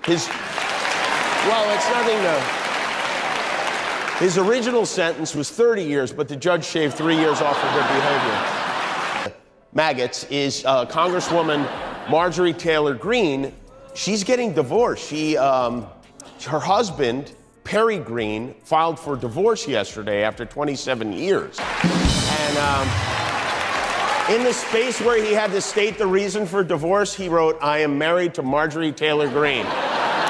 Well, it's nothing to... His original sentence was 30 years, but the judge shaved 3 years off for good behavior. Maggots is Congresswoman Marjorie Taylor Greene. She's getting divorced. Her husband, Perry Greene, filed for divorce yesterday after 27 years. And in the space where he had to state the reason for divorce, he wrote, "I am married to Marjorie Taylor Greene."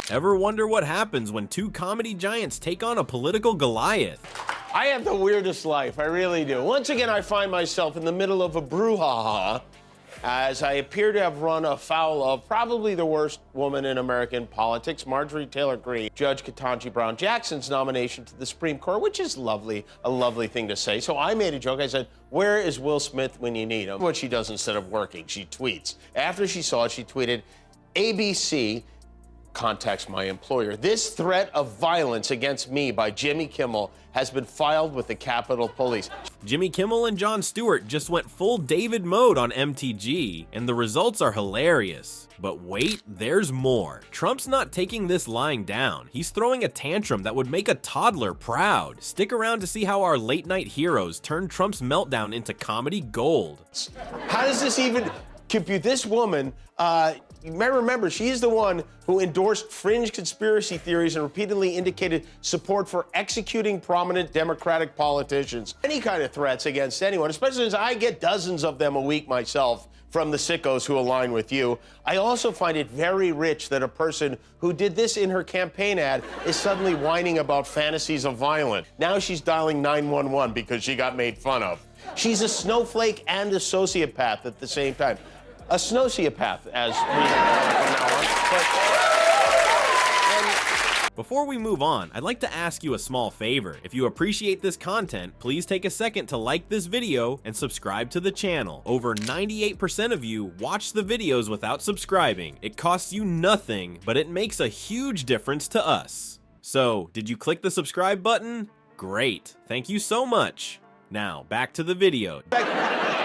Ever wonder what happens when two comedy giants take on a political Goliath? I have the weirdest life, I really do. Once again, I find myself in the middle of a brouhaha as I appear to have run afoul of probably the worst woman in American politics, Marjorie Taylor Greene, Judge Ketanji Brown Jackson's nomination to the Supreme Court, which is lovely, a lovely thing to say. So I made a joke. I said, "Where is Will Smith when you need him?" What she does instead of working, she tweets. After she saw it, she tweeted, "ABC contacts my employer. This threat of violence against me by Jimmy Kimmel has been filed with the Capitol Police." Jimmy Kimmel and Jon Stewart just went full David mode on MTG, and the results are hilarious. But wait, there's more. Trump's not taking this lying down. He's throwing a tantrum that would make a toddler proud. Stick around to see how our late night heroes turn Trump's meltdown into comedy gold. How does this even compute? This woman, you may remember, she's the one who endorsed fringe conspiracy theories and repeatedly indicated support for executing prominent Democratic politicians. Any kind of threats against anyone, especially since I get dozens of them a week myself from the sickos who align with you. I also find it very rich that a person who did this in her campaign ad is suddenly whining about fantasies of violence. Now she's dialing 911 because she got made fun of. She's a snowflake and a sociopath at the same time. A snowciopath, as we call it from now on. Before we move on, I'd like to ask you a small favor. If you appreciate this content, please take a second to like this video and subscribe to the channel. Over 98% of you watch the videos without subscribing. It costs you nothing, but it makes a huge difference to us. So, did you click the subscribe button? Great, thank you so much. Now, back to the video.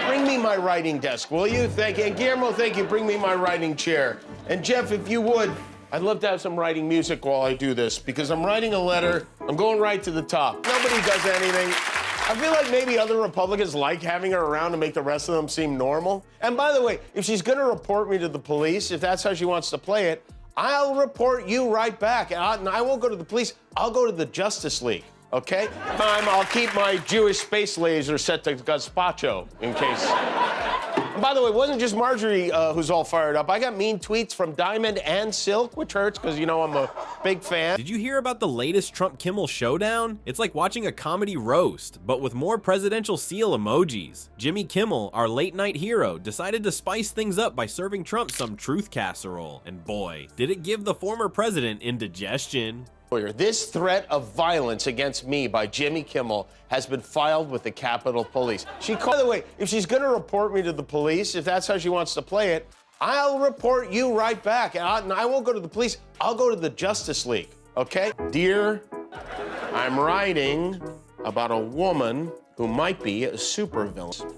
Bring me my writing desk, will you? Thank you. And Guillermo, thank you. Bring me my writing chair. And Jeff, if you would, I'd love to have some writing music while I do this, because I'm writing a letter. I'm going right to the top. Nobody does anything. I feel like maybe other Republicans like having her around to make the rest of them seem normal. And by the way, if she's going to report me to the police, if that's how she wants to play it, I'll report you right back. And I won't go to the police. I'll go to the Justice League. Okay? I'll keep my Jewish space laser set to gazpacho in case. And by the way, it wasn't just Marjorie who's all fired up. I got mean tweets from Diamond and Silk, which hurts because, you know, I'm a big fan. Did you hear about the latest Trump-Kimmel showdown? It's like watching a comedy roast, but with more presidential seal emojis. Jimmy Kimmel, our late-night hero, decided to spice things up by serving Trump some truth casserole. And boy, did it give the former president indigestion. This threat of violence against me by Jimmy Kimmel has been filed with the Capitol Police. By the way, if she's going to report me to the police, if that's how she wants to play it, I'll report you right back. And I won't go to the police. I'll go to the Justice League, okay? Dear, I'm writing about a woman who might be a supervillain.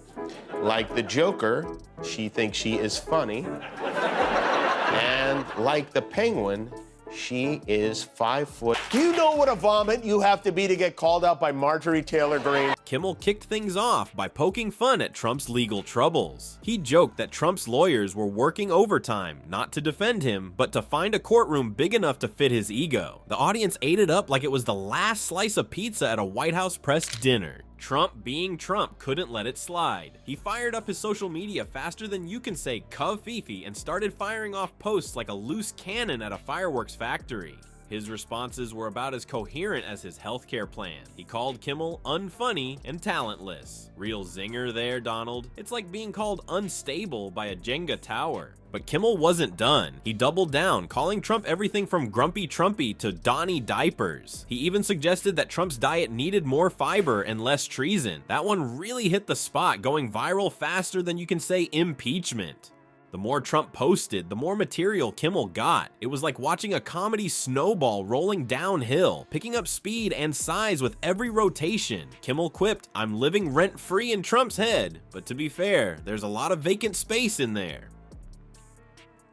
Like the Joker, she thinks she is funny. And like the Penguin, she is 5 foot. Do you know what a vomit you have to be to get called out by Marjorie Taylor Greene? Kimmel kicked things off by poking fun at Trump's legal troubles. He joked that Trump's lawyers were working overtime, not to defend him, but to find a courtroom big enough to fit his ego. The audience ate it up like it was the last slice of pizza at a White House press dinner. Trump, being Trump, couldn't let it slide. He fired up his social media faster than you can say "Cov Fifi" and started firing off posts like a loose cannon at a fireworks factory. His responses were about as coherent as his healthcare plan. He called Kimmel unfunny and talentless. Real zinger there, Donald. It's like being called unstable by a Jenga tower. But Kimmel wasn't done. He doubled down, calling Trump everything from Grumpy Trumpy to Donnie Diapers. He even suggested that Trump's diet needed more fiber and less treason. That one really hit the spot, going viral faster than you can say impeachment. The more Trump posted, the more material Kimmel got. It was like watching a comedy snowball rolling downhill, picking up speed and size with every rotation. Kimmel quipped, "I'm living rent-free in Trump's head." But to be fair, there's a lot of vacant space in there.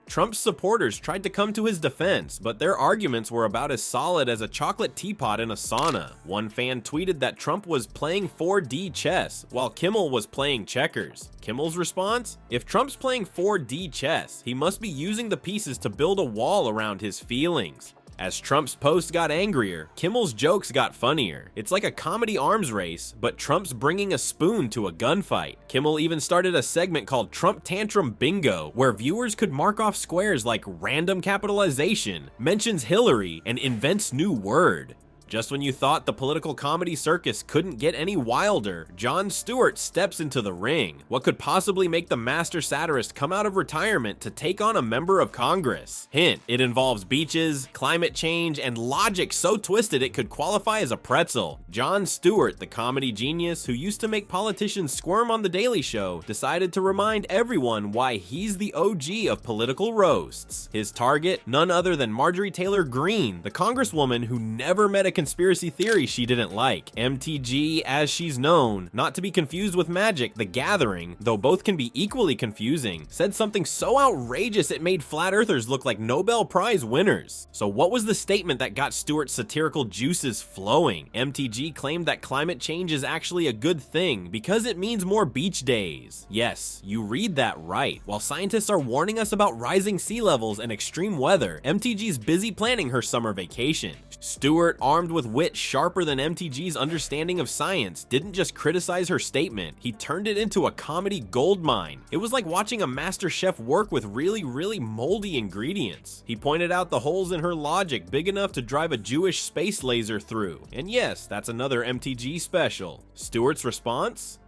Trump's supporters tried to come to his defense, but their arguments were about as solid as a chocolate teapot in a sauna. One fan tweeted that Trump was playing 4D chess, while Kimmel was playing checkers. Kimmel's response? If Trump's playing 4D chess, he must be using the pieces to build a wall around his feelings. As Trump's post got angrier, Kimmel's jokes got funnier. It's like a comedy arms race, but Trump's bringing a spoon to a gunfight. Kimmel even started a segment called Trump Tantrum Bingo, where viewers could mark off squares like random capitalization, mentions Hillary, and invents new word. Just when you thought the political comedy circus couldn't get any wilder, Jon Stewart steps into the ring. What could possibly make the master satirist come out of retirement to take on a member of Congress? Hint, it involves beaches, climate change, and logic so twisted it could qualify as a pretzel. Jon Stewart, the comedy genius who used to make politicians squirm on The Daily Show, decided to remind everyone why he's the OG of political roasts. His target, none other than Marjorie Taylor Greene, the congresswoman who never met a conspiracy theory she didn't like. MTG, as she's known, not to be confused with Magic: The Gathering, though both can be equally confusing, said something so outrageous it made flat earthers look like Nobel Prize winners. So what was the statement that got Stewart's satirical juices flowing? MTG claimed that climate change is actually a good thing because it means more beach days. Yes, you read that right. While scientists are warning us about rising sea levels and extreme weather, MTG's busy planning her summer vacation. Stewart, armed with wit sharper than MTG's understanding of science, didn't just criticize her statement, he turned it into a comedy goldmine. It was like watching a master chef work with really moldy ingredients. He pointed out the holes in her logic big enough to drive a Jewish space laser through. And yes, that's another MTG special. Stewart's response?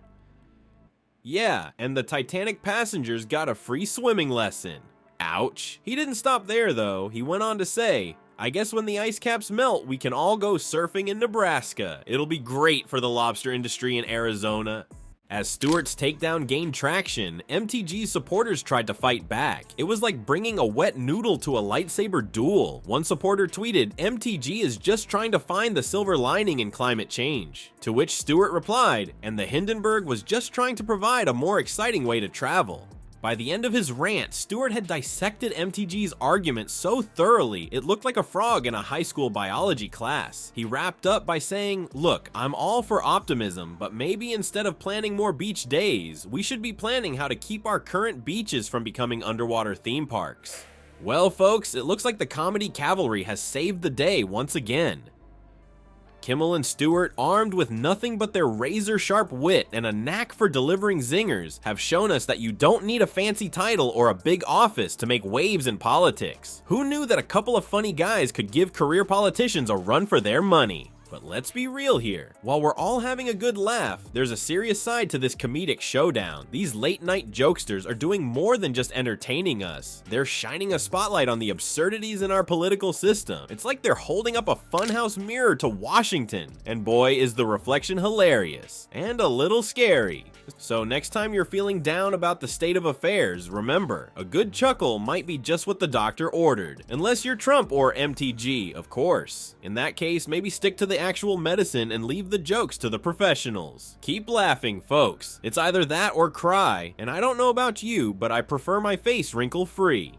Yeah, and the Titanic passengers got a free swimming lesson. Ouch. He didn't stop there though. He went on to say, I guess when the ice caps melt, we can all go surfing in Nebraska. It'll be great for the lobster industry in Arizona. As Stewart's takedown gained traction, MTG's supporters tried to fight back. It was like bringing a wet noodle to a lightsaber duel. One supporter tweeted, MTG is just trying to find the silver lining in climate change. To which Stewart replied, and the Hindenburg was just trying to provide a more exciting way to travel. By the end of his rant, Stewart had dissected MTG's argument so thoroughly it looked like a frog in a high school biology class. He wrapped up by saying, look, I'm all for optimism, but maybe instead of planning more beach days, we should be planning how to keep our current beaches from becoming underwater theme parks. Well, folks, it looks like the comedy cavalry has saved the day once again. Kimmel and Stewart, armed with nothing but their razor-sharp wit and a knack for delivering zingers, have shown us that you don't need a fancy title or a big office to make waves in politics. Who knew that a couple of funny guys could give career politicians a run for their money? But let's be real here. While we're all having a good laugh, there's a serious side to this comedic showdown. These late-night jokesters are doing more than just entertaining us. They're shining a spotlight on the absurdities in our political system. It's like they're holding up a funhouse mirror to Washington. And boy, is the reflection hilarious. And a little scary. So next time you're feeling down about the state of affairs, remember, a good chuckle might be just what the doctor ordered. Unless you're Trump or MTG, of course. In that case, maybe stick to the actual medicine and leave the jokes to the professionals. Keep laughing, folks. It's either that or cry, and I don't know about you, but I prefer my face wrinkle-free.